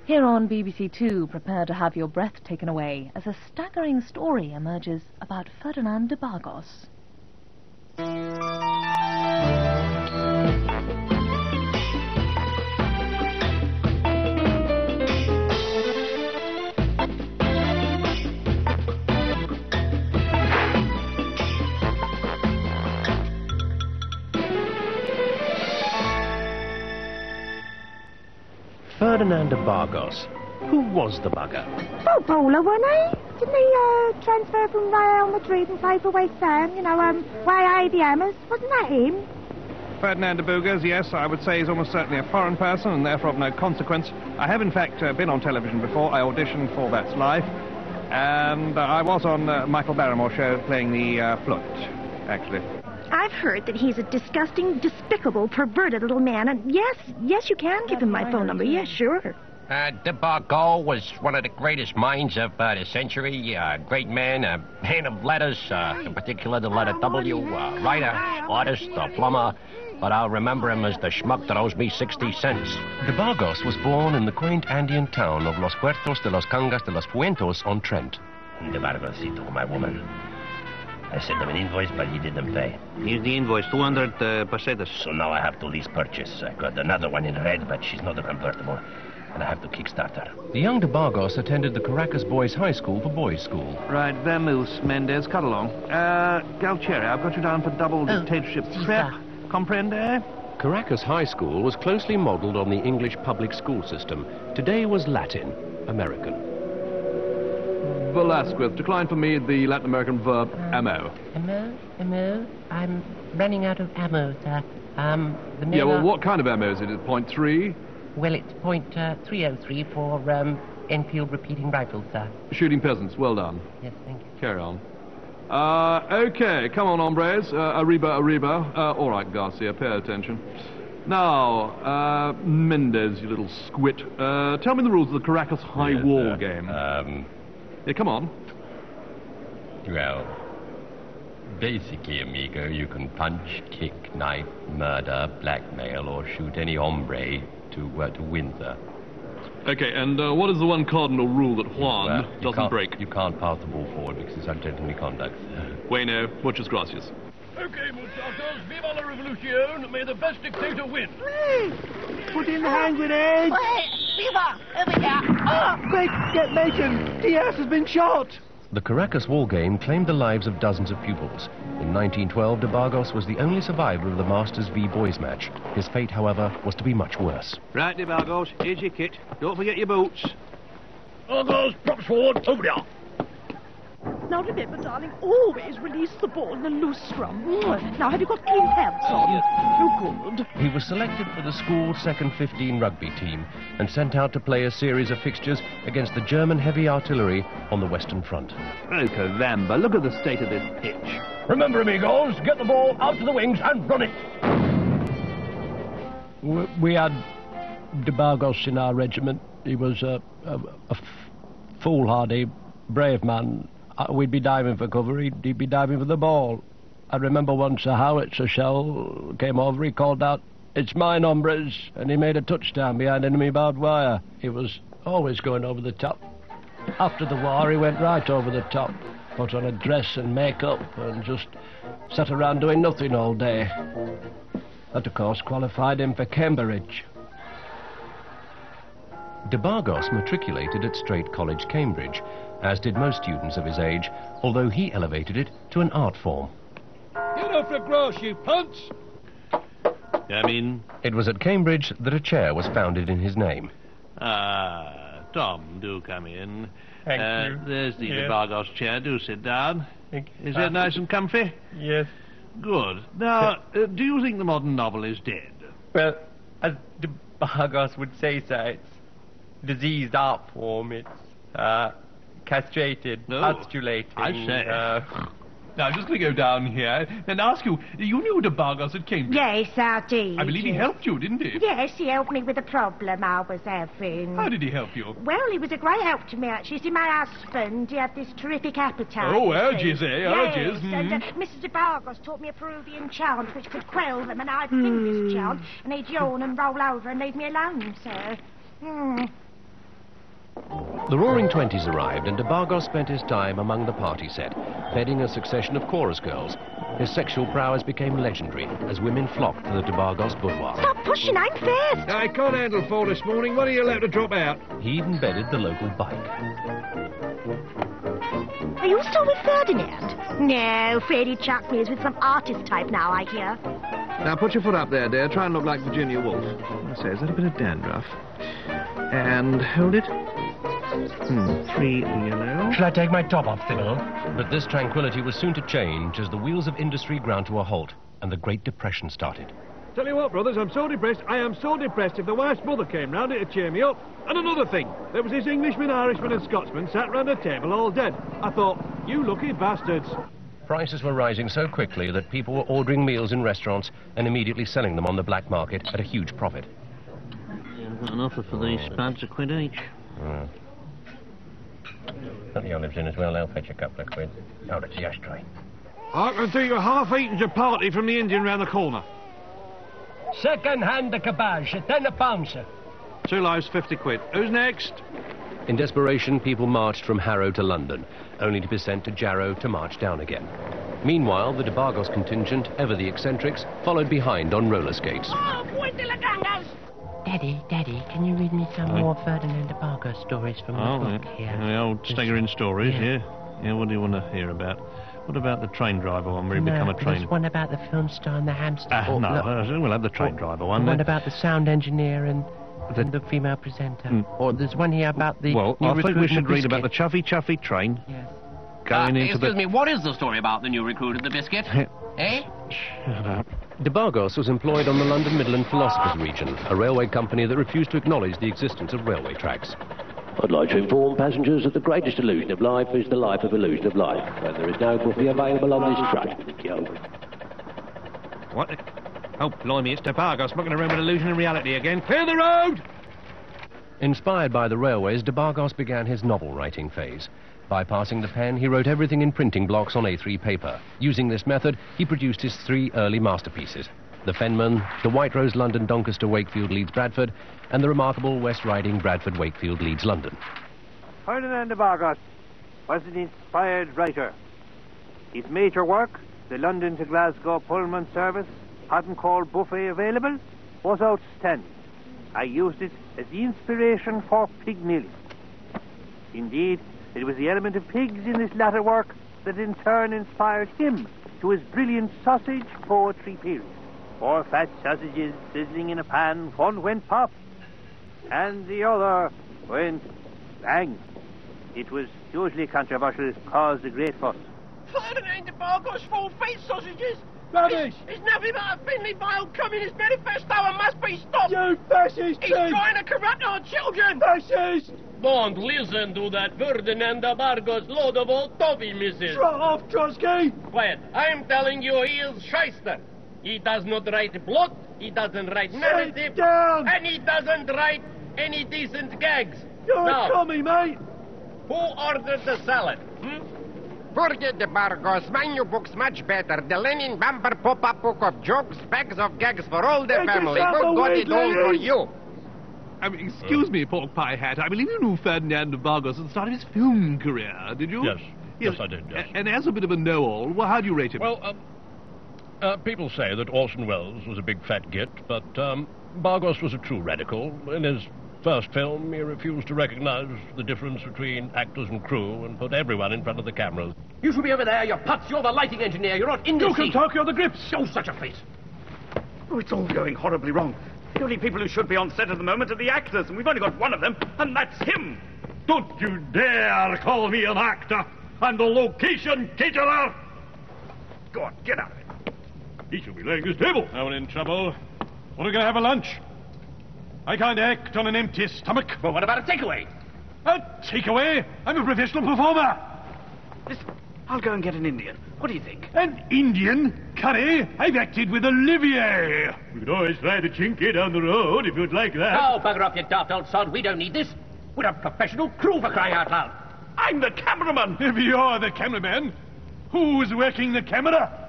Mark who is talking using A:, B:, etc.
A: Here on BBC Two, prepare to have your breath taken away as a staggering story emerges about Ferdinand de Bargos.
B: Ferdinand de Bargos. Who was the bugger?
C: Footballer, wasn't he? Didn't he transfer from Real Madrid and play for West Ham? way the Hammers. Wasn't that him?
D: Ferdinand de Bargos, yes, I would say he's almost certainly a foreign person and therefore of no consequence. I have in fact been on television before. I auditioned for That's Life, and I was on Michael Barrymore's show playing the flute, actually.
C: I've heard that he's a disgusting, despicable, perverted little man, and yes, you can give him my phone number. Yes, sure.
E: De Bargos was one of the greatest minds of the century. Great man, a man of letters, in particular the letter W, writer, artist, plumber. But I'll remember him as the schmuck that owes me 60 cents.
B: De Bargos was born in the quaint Andean town of Los Puertos de los Cangas de los Puentos on Trent.
E: De Bargos, he took my woman. I sent him an invoice, but he didn't pay.
D: Here's the invoice, 200 pesetas.
E: So now I have to lease purchase. I got another one in red, but she's not a convertible. And I have to kickstart her.
B: The young de Bargos attended the Caracas Boys High School for boys' school.
D: Right, Vermouth, Mendez, cut along. Galtieri, I've got you down for double dictatorship prep. Comprende?
B: Caracas High School was closely modelled on the English public school system. Today was Latin, American.
F: Velasquez, decline for me the Latin American verb ammo.
G: Ammo? I'm running out of ammo, sir.
F: Yeah, well, what kind of ammo is it? .3?
G: Well, it's .303 for Enfield repeating rifles, sir.
F: Shooting peasants, well done.
G: Yes, thank you.
F: Carry on. Okay, come on, hombres. Arriba. All right, Garcia, pay attention. Now, Mendez, you little squit. Tell me the rules of the Caracas High Wall game. Yeah, come on.
E: Well, basically, amigo, you can punch, kick, knife, murder, blackmail, or shoot any hombre to win, sir.
F: Okay, and what is the one cardinal rule that Juan doesn't break?
E: You can't pass the ball forward because it's ungentlemanly conduct.
F: Bueno, muchas gracias.
H: Okay, muchachos, viva la revolution! May the best dictator win!
I: Put in the hand grenade!
J: Viva! Over here! Oh!
I: Quick, get Macon! Diaz has been shot!
B: The Caracas Wall game claimed the lives of dozens of pupils. In 1912, de Bargos was the only survivor of the Masters v Boys match. His fate, however, was to be much worse.
D: Right, de Bargos, here's your kit. Don't forget your boots.
H: Bargos, props forward, over there!
C: Now remember, darling, always release the ball in a loose scrum. Now, have you got clean pants on? Oh, good.
B: He was selected for the school's second 15 rugby team and sent out to play a series of fixtures against the German heavy artillery on the Western Front.
D: Oh, caramba, look at the state of this pitch.
H: Remember, amigos, get the ball out to the wings and run it!
I: We had de Bargos in our regiment. He was a foolhardy, brave man. We'd be diving for cover, he'd be diving for the ball. I remember once a howitzer shell came over, he called out, "It's mine, hombres," and he made a touchdown behind enemy barbed wire. He was always going over the top. After the war, he went right over the top, put on a dress and makeup, and just sat around doing nothing all day. That, of course, qualified him for Cambridge.
B: De Bargos matriculated at Straight College, Cambridge, as did most students of his age, although he elevated it to an art form.
H: Get off the grass, you punts!
D: Come in.
B: It was at Cambridge that a chair was founded in his name.
D: Tom, do come in.
G: Thank you.
D: There's the de Bargos chair. Do sit down.
G: Thank you.
D: Is it nice and comfy?
G: Yes.
D: Good. Now, do you think the modern novel is dead?
G: Well, as de Bargos would say, sir, it's diseased art form. It's castrated, postulating.
F: I say. Now, I'm just going to go down here and ask you, you knew de Bargos at Cambridge?
C: Yes, I did.
F: I believe he helped you, didn't he?
C: Yes, he helped me with a problem I was having.
F: How did he help you?
C: Well, he was a great help to me, actually. See, my husband, he had this terrific appetite.
F: Oh, urges, eh?
C: Yes,
F: Urges.
C: and Mrs. de Bargos taught me a Peruvian chant which could quell them, and I'd sing this chant, and he'd yawn and roll over and leave me alone, sir.
B: The Roaring Twenties arrived, and de Bargos spent his time among the party set, bedding a succession of chorus girls. His sexual prowess became legendary as women flocked to the de Bargos boudoir.
C: Stop pushing, I'm first.
D: I can't handle 4 this morning. What are you allowed to drop out?
B: He even bedded the local bike.
C: Are you still with Ferdinand? No, Freddy chucked me is with some artist type now, I hear.
D: Now put your foot up there, dear. Try and look like Virginia Woolf. I say, is that a bit of dandruff? And hold it. 3 yellow.
G: Shall I take my top off, Sybil?
B: But this tranquility was soon to change as the wheels of industry ground to a halt and the Great Depression started.
D: Tell you what, brothers, I'm so depressed. I am so depressed. If the wife's mother came round, it'd cheer me up. And another thing, there was this Englishman, Irishman and Scotsman sat round a table all dead. I thought, you lucky bastards.
B: Prices were rising so quickly that people were ordering meals in restaurants and immediately selling them on the black market at a huge profit.
K: Yeah, I've got an offer for these spuds, a quid each.
E: Plenty olives in as well, they'll fetch a couple of quid. Oh, that's the ashtray.
D: I can do you a half-eaten chapati from the Indian round the corner.
I: Second-hand kebab, 10 a pound, sir.
D: 2 lives, 50 quid. Who's next?
B: In desperation, people marched from Harrow to London, only to be sent to Jarrow to march down again. Meanwhile, the de Bargos contingent, ever the eccentrics, followed behind on roller skates.
J: Oh, puente la gangas!
E: Daddy, can you read me some more Ferdinand de Bargos stories from the book here?
K: The old Staggering stories, yeah. Yeah, what do you want to hear about? What about the train driver one where he become a train...
E: There's one about the film star and the hamster.
K: We'll have the train driver one.
E: One about the sound engineer and the female presenter. Or there's one here about the...
K: Well, I think we should read about the chuffy train.
E: Yes.
K: Going into
L: excuse me, what is the story about the new recruit of the biscuit? Eh?
K: Shut up.
B: De Bargos was employed on the London Midland Philosophers Region, a railway company that refused to acknowledge the existence of railway tracks.
I: I'd like to inform passengers that the greatest illusion of life is the life of illusion of life, and there is no coffee available on this track.
D: What? Oh, blimey, it's de Bargos mucking around with illusion and reality again. Clear the road!
B: Inspired by the railways, de Bargos began his novel-writing phase. Bypassing the pen, he wrote everything in printing blocks on A3 paper. Using this method, he produced his 3 early masterpieces: The Fenman, The White Rose London Doncaster Wakefield Leeds Bradford, and the remarkable West Riding Bradford Wakefield Leeds London.
M: Ferdinand de Bargos was an inspired writer. His major work, the London to Glasgow Pullman service, hot and cold buffet available, was outstanding. I used it as the inspiration for pig milling. Indeed, it was the element of pigs in this latter work that in turn inspired him to his brilliant sausage poetry period. 4 fat sausages sizzling in a pan, one went pop, and the other went bang. It was hugely controversial, caused a great fuss.
J: Ferdinand de Bargos 4 fat sausages?
H: Rubbish!
J: It's nothing but a thinly veiled communist manifesto and must be stopped!
H: You fascist!
J: He's trying to corrupt our children!
H: Fascist!
L: Don't listen to that Ferdinand de Bargos load of old toffee, missus.
H: Shut off, Trotsky!
L: Quiet. I'm telling you, he is shyster. He does not write plot, he doesn't write narrative,
H: down!
L: and he doesn't write any decent gags.
H: You're
L: now,
H: a commie, mate!
L: who ordered the salad?
E: Forget the Bargos. Menu book's much better. The Lenin bumper pop-up book of jokes, bags of gags for all the family. We've got it all for you.
F: I mean, excuse me, pork pie hat. I believe you knew Ferdinand de Bargos at the start of his film career, did you?
I: Yes, I did, yes.
F: And as a bit of a know-all, well, how do you rate him?
I: Well, people say that Orson Welles was a big fat git, but Bargos was a true radical. In his first film, he refused to recognize the difference between actors and crew and put everyone in front of the cameras.
L: You should be over there, you putz. You're the lighting engineer. You're not in the
H: You can talk, you're the grips!
L: Show such a face.
N: Oh, it's all going horribly wrong. The only people who should be on set at the moment are the actors, and we've only got one of them, and that's him!
H: Don't you dare call me an actor and a location caterer!
N: Go on, get out.
H: He should be laying his table. No one in trouble. What are we going to have for lunch? I can't act on an empty stomach.
L: Well, what about a takeaway?
H: A takeaway? I'm a professional performer.
N: Listen, I'll go and get an Indian. What do you think?
H: An Indian? Curry? I've acted with Olivier. We could always fly the Chinky down the road if you'd like that.
L: Oh, bugger off, you daft old sod. We don't need this. We're a professional crew, for crying out loud.
N: I'm the cameraman.
H: If you're the cameraman, who's working the camera?